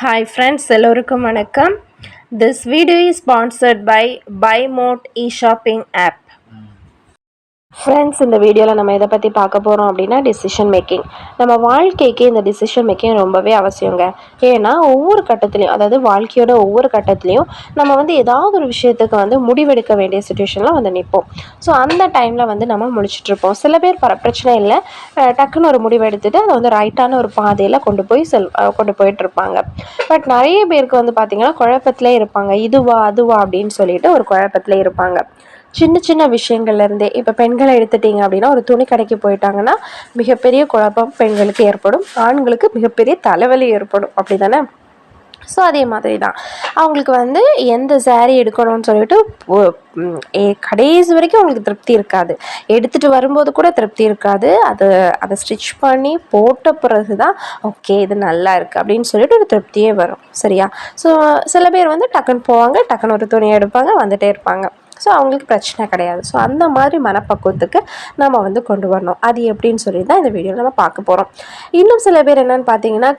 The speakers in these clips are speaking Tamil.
Hi friends, எல்லோருக்கும் வணக்கம். This video is sponsored by BuyMote e-shopping app. Friends, இந்த வீடியோவில் நம்ம எதை பற்றி பார்க்க போகிறோம் அப்படின்னா டிசிஷன் மேக்கிங். நம்ம வாழ்க்கைக்கு இந்த டிசிஷன் மேக்கிங் ரொம்பவே அவசியங்க. ஏன்னா ஒவ்வொரு கட்டத்துலையும், அதாவது வாழ்க்கையோட ஒவ்வொரு கட்டத்துலையும் நம்ம ஏதாவது ஒரு விஷயத்துக்கு முடிவெடுக்க வேண்டிய சுச்சுவேஷனில் நிற்போம். ஸோ அந்த டைமில் நம்ம முழிச்சிட்ருப்போம். சில பேர் பிரச்சனை இல்லை, டக்குன்னு ஒரு முடிவு எடுத்துகிட்டு அதை ரைட்டான ஒரு பாதையில் கொண்டு போயிட்டுருப்பாங்க. பட் நிறைய பேருக்கு பார்த்திங்கன்னா குழப்பத்திலே இருப்பாங்க. இதுவா அதுவா அப்படின்னு சொல்லிட்டு ஒரு குழப்பத்திலே இருப்பாங்க. சின்ன சின்ன விஷயங்கள்லேருந்தே, இப்போ பெண்களை எடுத்துட்டிங்க அப்படின்னா, ஒரு துணி கடைக்கு போயிட்டாங்கன்னா மிகப்பெரிய குழப்பம் பெண்களுக்கு ஏற்படும், ஆண்களுக்கு மிகப்பெரிய தலைவலி ஏற்படும். அப்படி தானே? ஸோ அதே மாதிரி தான் அவங்களுக்கு எந்த சாரீ எடுக்கணும்னு சொல்லிட்டு கடைசி வரைக்கும் அவங்களுக்கு திருப்தி இருக்காது. எடுத்துகிட்டு வரும்போது கூட திருப்தி இருக்காது. அதை ஸ்டிச் பண்ணி போட்ட பிறகு தான் ஓகே இது நல்லா இருக்குது அப்படின்னு சொல்லிட்டு ஒரு திருப்தியே வரும். சரியா? ஸோ சில பேர் டக்குன்னு போவாங்க, டக்குன்னு ஒரு துணி எடுப்பாங்க, வந்துகிட்டே இருப்பாங்க. ஸோ அவங்களுக்கு பிரச்சனை கிடையாது. ஸோ அந்த மாதிரி மனப்பக்குவத்துக்கு நம்ம கொண்டு வரணும். அது எப்படின்னு சொல்லி தான் இந்த வீடியோவில் நம்ம பார்க்க போகிறோம். இன்னும் சில பேர் என்னென்னு பார்த்தீங்கன்னா,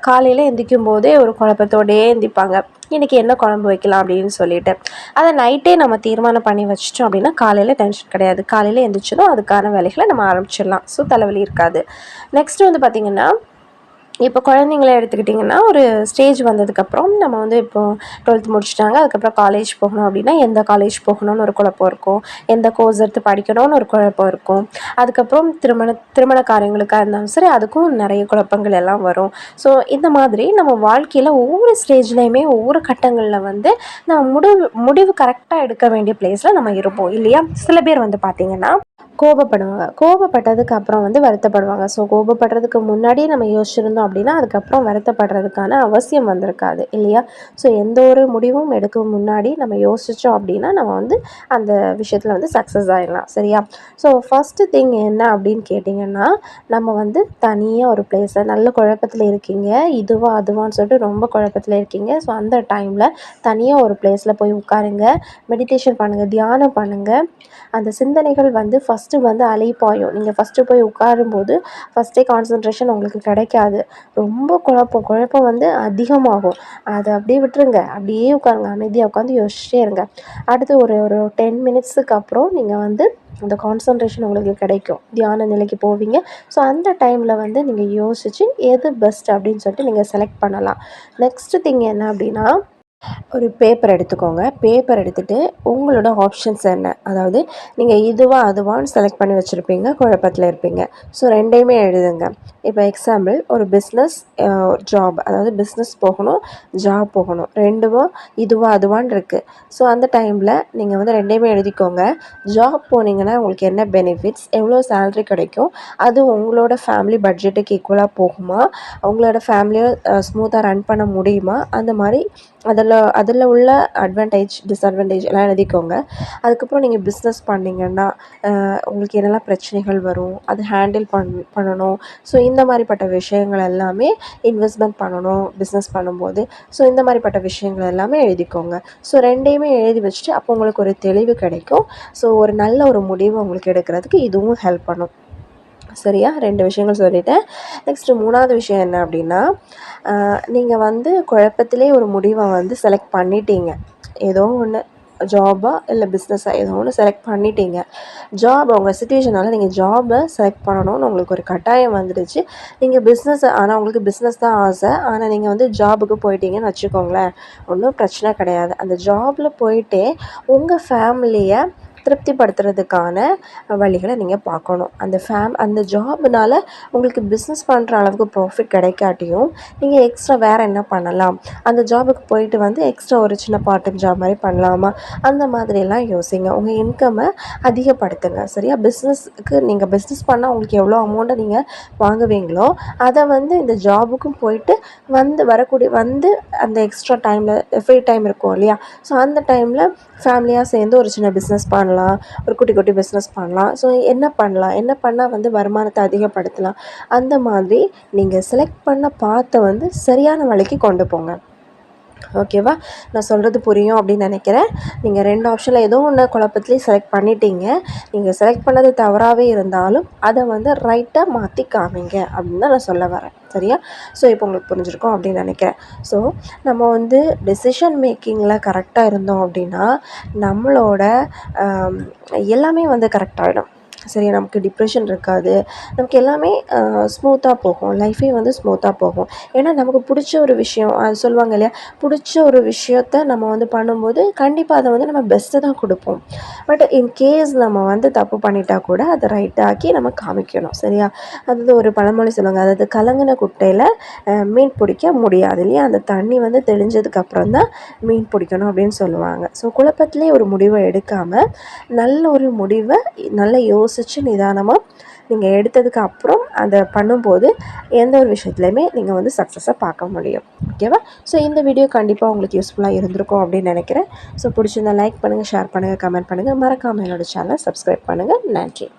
காலையில் எந்திரிக்கும் போதே ஒரு குழப்பத்தோடையே எந்திரிப்பாங்க. இன்றைக்கி என்ன குழம்பு வைக்கலாம் அப்படின்னு சொல்லிட்டு அதை நைட்டே நம்ம தீர்மானம் பண்ணி வச்சிட்டோம் அப்படின்னா காலையில் டென்ஷன் கிடையாது. காலையில் எந்திரிச்சதும் அதுக்கான வேலைகளை நம்ம ஆரம்பிச்சிடலாம். ஸோ தலைவலி இருக்காது. நெக்ஸ்ட்டு பார்த்திங்கன்னா, இப்போ குழந்தைங்கள எடுத்துக்கிட்டிங்கன்னா, ஒரு ஸ்டேஜ் வந்ததுக்கப்புறம் நம்ம இப்போது 12th முடிச்சுட்டாங்க, அதுக்கப்புறம் காலேஜ் போகணும் அப்படின்னா எந்த காலேஜ் போகணும்னு ஒரு குழப்பம் இருக்கும், எந்த கோர்ஸ் எடுத்து படிக்கணும்னு ஒரு குழப்பம் இருக்கும். அதுக்கப்புறம் திருமண காரியங்களுக்காக இருந்தாலும் சரி, அதுக்கும் நிறைய குழப்பங்கள் எல்லாம் வரும். ஸோ இந்த மாதிரி நம்ம வாழ்க்கையில் ஒவ்வொரு ஸ்டேஜ்லேயுமே ஒவ்வொரு கட்டங்களில் நம்ம முடிவு கரெக்டாக எடுக்க வேண்டிய பிளேஸில் நம்ம இருப்போம் இல்லையா? சில பேர் பார்த்திங்கன்னா கோபப்படுவாங்க. கோபப்பட்டதுக்கு அப்புறம் வருத்தப்படுவாங்க. ஸோ கோபப்படுறதுக்கு முன்னாடி நம்ம யோசிச்சிருந்தோம் அப்படின்னா அதுக்கப்புறம் வருத்தப்படுறதுக்கான அவசியம் வந்திருக்காது இல்லையா? ஸோ எந்த ஒரு முடிவும் எடுக்க முன்னாடி நம்ம யோசித்தோம் அப்படின்னா நம்ம அந்த விஷயத்தில் சக்ஸஸ் ஆகிடலாம். சரியா? ஸோ ஃபஸ்ட்டு திங் என்ன அப்படின்னு கேட்டிங்கன்னா, நம்ம தனியாக ஒரு பிளேஸில் நல்ல குழப்பத்தில் இருக்கீங்க, இதுவா அதுவான்னு சொல்லிட்டு ரொம்ப குழப்பத்தில் இருக்கீங்க. ஸோ அந்த டைமில் தனியாக ஒரு பிளேஸில் போய் உட்காருங்க, மெடிடேஷன் பண்ணுங்கள், தியானம் பண்ணுங்கள். அந்த சிந்தனைகள் ஃபஸ்ட்டு அலைப்பாயும். நீங்கள் ஃபஸ்ட்டு போய் உட்காரும்போது ஃபஸ்ட்டே கான்சன்ட்ரேஷன் உங்களுக்கு கிடைக்காது. ரொம்ப குழப்பம் அதிகமாகும். அதை அப்படியே விட்டுருங்க. அப்படியே உட்காருங்க, அமைதியாக உட்காந்து யோசிச்சிட்டே இருங்க. அடுத்து ஒரு 10 மினிட்ஸுக்கு அப்புறம் நீங்கள் அந்த கான்சன்ட்ரேஷன் உங்களுக்கு கிடைக்கும். தியான நிலைக்கு போவீங்க. ஸோ அந்த டைமில் நீங்கள் யோசித்து எது பெஸ்ட் அப்படின்னு சொல்லிட்டு நீங்கள் செலக்ட் பண்ணலாம். நெக்ஸ்ட்டு திங் என்ன அப்படின்னா, ஒரு பேப்பர் எடுத்துக்கோங்க. பேப்பர் எடுத்துகிட்டு உங்களோட ஆப்ஷன்ஸ் என்ன, அதாவது நீங்கள் இதுவா அதுவான்னு செலக்ட் பண்ணி வச்சுருப்பீங்க, குழப்பத்தில் இருப்பீங்க. ஸோ ரெண்டையுமே எழுதுங்க. இப்போ எக்ஸாம்பிள், ஒரு பிஸ்னஸ், ஜாப், அதாவது பிஸ்னஸ் போகணும், ஜாப் போகணும், ரெண்டுமும் இதுவா அதுவான்னு இருக்குது. ஸோ அந்த டைமில் நீங்கள் ரெண்டையுமே எழுதிக்கோங்க. ஜாப் போனீங்கன்னா உங்களுக்கு என்ன பெனிஃபிட்ஸ், எவ்வளோ சேல்ரி கிடைக்கும், அது உங்களோட ஃபேமிலி பட்ஜெட்டுக்கு ஈக்குவலாக போகுமா, உங்களோட ஃபேமிலியை ஸ்மூத்தாக ரன் பண்ண முடியுமா, அந்த மாதிரி அதில் உள்ள அட்வான்டேஜ் டிஸ்அட்வான்டேஜ் எல்லாம் எழுதிக்கோங்க. அதுக்கப்புறம் நீங்கள் பிஸ்னஸ் பண்ணிங்கன்னா உங்களுக்கு என்னெல்லாம் பிரச்சனைகள் வரும், அது ஹேண்டில் பண்ணணும். ஸோ இந்த மாதிரிப்பட்ட விஷயங்கள் எல்லாமே இன்வெஸ்ட்மெண்ட் பண்ணணும் பிஸ்னஸ் பண்ணும்போது. ஸோ இந்த மாதிரிப்பட்ட விஷயங்கள் எல்லாமே எழுதிக்கோங்க. ஸோ ரெண்டையுமே எழுதி வச்சுட்டு அப்போ உங்களுக்கு ஒரு தெளிவு கிடைக்கும். ஸோ ஒரு நல்ல ஒரு முடிவு உங்களுக்கு எடுக்கிறதுக்கு இதுவும் ஹெல்ப் பண்ணும். சரியா? 2 விஷயங்கள் சொல்லிட்டேன். நெக்ஸ்ட்டு 3வது விஷயம் என்ன அப்படின்னா, நீங்கள் குழப்பத்திலே ஒரு முடிவை செலக்ட் பண்ணிட்டீங்க. ஏதோ ஒன்று, ஜாபா இல்லை பிஸ்னஸா, ஏதோ ஒன்று செலக்ட் பண்ணிட்டீங்க. ஜாப் உங்கள் சிச்சுவேஷனால் நீங்கள் ஜாபை செலக்ட் பண்ணணும்னு உங்களுக்கு ஒரு கட்டாயம் வந்துடுச்சு. நீங்கள் ஆனால் உங்களுக்கு பிஸ்னஸ் தான் ஆசை, ஆனால் நீங்கள் ஜாபுக்கு போயிட்டீங்கன்னு வச்சுக்கோங்களேன், ஒன்றும் பிரச்சனை கிடையாது. அந்த ஜாபில் போயிட்டே உங்கள் ஃபேமிலியை திருப்திப்படுத்துறதுக்கான வழிகளை நீங்கள் பார்க்கணும். அந்த ஜாப்னால் உங்களுக்கு பிஸ்னஸ் பண்ணுற அளவுக்கு ப்ராஃபிட் கிடைக்காட்டியும் நீங்கள் எக்ஸ்ட்ரா வேறு என்ன பண்ணலாம், அந்த ஜாபுக்கு போயிட்டு எக்ஸ்ட்ரா ஒரு சின்ன பார்ட் டைம் ஜாப் மாதிரி பண்ணலாமா, அந்த மாதிரியெல்லாம் யோசிங்க. உங்கள் இன்கம்மை அதிகப்படுத்துங்க. சரியா? நீங்கள் பிஸ்னஸ் பண்ணால் உங்களுக்கு எவ்வளோ அமௌண்ட்டை நீங்கள் வாங்குவீங்களோ அதை இந்த ஜாபுக்கும் போயிட்டு வரக்கூடிய அந்த எக்ஸ்ட்ரா டைமில் ஃப்ரீ டைம் இருக்கும் இல்லையா? ஸோ அந்த டைமில் ஃபேமிலியாக சேர்ந்து ஒரு சின்ன பிஸ்னஸ் பண்ணலாம், ஒரு குட்டி பிஸ்னஸ் பண்ணலாம். ஸோ என்ன பண்ணால் வருமானத்தை அதிகப்படுத்தலாம், அந்த மாதிரி நீங்கள் செலக்ட் பண்ண பாத்தை சரியான வழிக்கு கொண்டு போங்க. ஓகேவா? நான் சொல்கிறது புரியும் அப்படின்னு நினைக்கிறேன். நீங்கள் 2 ஆப்ஷனில் ஏதோ ஒன்று குழப்பத்திலே செலக்ட் பண்ணிட்டீங்க. நீங்கள் செலக்ட் பண்ணது தவறாகவே இருந்தாலும் அதை வந்து ரைட்டாக மாற்றி காமிங்க அப்படின்னு தான் நான் சொல்ல வரேன். சரியா? ஸோ இப்போ உங்களுக்கு புரிஞ்சிருக்கும் அப்படின்னு நினைக்கிறேன். ஸோ நம்ம வந்து டெசிஷன் மேக்கிங்கில் கரெக்டாக இருந்தோம் அப்படின்னா நம்மளோட எல்லாமே வந்து கரெக்டாகிடும். சரி, நமக்கு டிப்ரெஷன் இருக்காது. நமக்கு எல்லாமே ஸ்மூத்தாக போகும். லைஃபே வந்து ஸ்மூத்தாக போகும். ஏன்னா நமக்கு பிடிச்ச ஒரு விஷயம் அது சொல்லுவாங்க இல்லையா, பிடிச்ச ஒரு விஷயத்த நம்ம வந்து பண்ணும்போது கண்டிப்பாக அதை வந்து நம்ம பெஸ்ட்டு தான் கொடுப்போம். பட் இன்கேஸ் நம்ம வந்து தப்பு பண்ணிட்டா கூட அதை ரைட்டாக்கி நம்ம காமிக்கணும். சரியா? அதாவது ஒரு பழமொழி சொல்லுவாங்க, அதாவது கலங்கின குட்டையில் மீன் பிடிக்க முடியாது இல்லையா, அந்த தண்ணி வந்து தெளிஞ்சதுக்கப்புறம் தான் மீன் பிடிக்கணும் அப்படின்னு சொல்லுவாங்க. ஸோ குழப்பத்திலே ஒரு முடிவை எடுக்காமல் நல்ல ஒரு முடிவை நல்லா யோசித்து நிதானமாக நீங்கள் எடுத்ததுக்கு அப்புறம் அதை பண்ணும்போது எந்த ஒரு விஷயத்துலையுமே நீங்கள் வந்து சக்ஸஸை பார்க்க முடியும். ஓகேவா? ஸோ இந்த வீடியோ கண்டிப்பாக உங்களுக்கு யூஸ்ஃபுல்லாக இருந்திருக்கும் அப்படின்னு நினைக்கிறேன். ஸோ பிடிச்சிருந்தா லைக் பண்ணுங்கள், ஷேர் பண்ணுங்கள், கமெண்ட் பண்ணுங்கள். மறக்காமல் என்னோடய சேனலை சப்ஸ்கிரைப் பண்ணுங்கள். நன்றி.